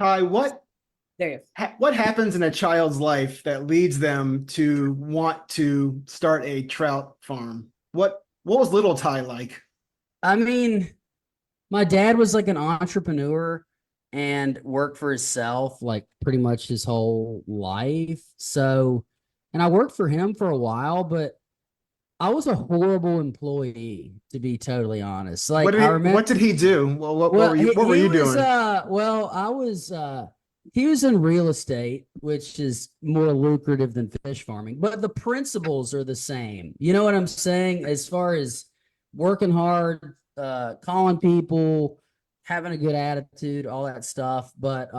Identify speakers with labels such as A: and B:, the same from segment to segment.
A: Ty, what
B: There you go.
A: what happens in a child's life that leads them to want to start a trout farm? What was little Ty like?
C: I mean, my dad was like an entrepreneur and worked for himself like pretty much his whole life. So, and I worked for him for a while, but I was a horrible employee, to be totally honest. Like I remember,
A: What did he do? Well,
C: well,
A: what were
C: he
A: you
C: was
A: doing?
C: I was he was in real estate, which is more lucrative than fish farming, but the principles are the same. You know what I'm saying? As far as working hard, calling people, having a good attitude, all that stuff. But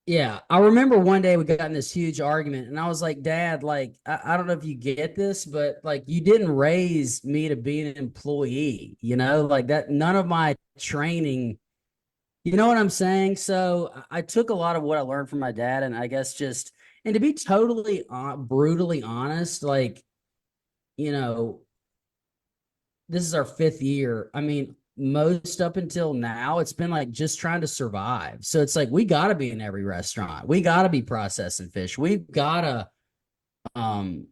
C: yeah, I remember one day we got in this huge argument, and I was like, Dad, like, I don't know if you get this, but like, you didn't raise me to be an employee, like that. None of my training, you know what I'm saying? So I took a lot of what I learned from my dad, and I guess and to be totally brutally honest, like, you know, this is our fifth year. I mean, most up until now, it's been like just trying to survive. So it's like we gotta be in every restaurant. We gotta be processing fish. We've gotta um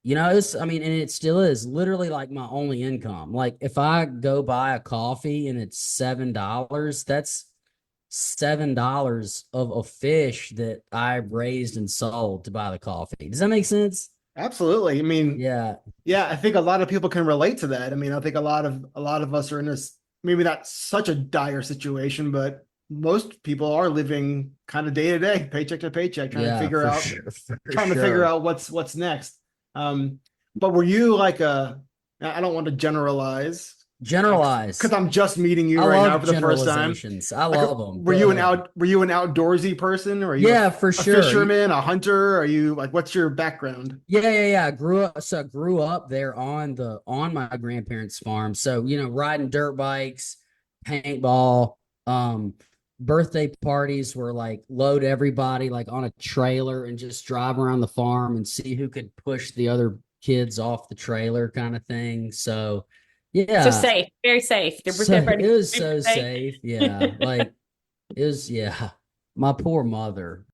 C: it's I mean, and it still is literally like my only income. Like if I go buy a coffee and it's $7, that's $7 of a fish that I raised and sold to buy the coffee. Does that make sense?
A: Absolutely. I mean,
C: Yeah.
A: yeah, I think a lot of people can relate to that. I mean, I think a lot of us are in this maybe not such a dire situation, but most people are living kind of day to day, paycheck to paycheck,
C: Yeah, for sure. For
A: trying to figure
C: sure.
A: out what's next. Um, but were you like I don't want to generalize because
C: Generalize.
A: I'm just meeting you
C: I
A: right now
C: love
A: for the first time.
C: generalizations. I
A: Like,
C: love them. Go ahead.
A: were you an outdoorsy person, or are you
C: Yeah, for
A: a
C: sure.
A: fisherman, a hunter? Are you like what's your background?
C: Yeah. I grew up there on my grandparents' farm. So, riding dirt bikes, paintball, um, birthday parties were like load everybody like on a trailer and just drive around the farm and see who could push the other kids off the trailer kind of thing. So,
B: So
C: yeah.
B: safe, very safe. The
C: So
B: birthday
C: it
B: party
C: was
B: super
C: so
B: safe.
C: safe. Yeah. Like it was, yeah. My poor mother.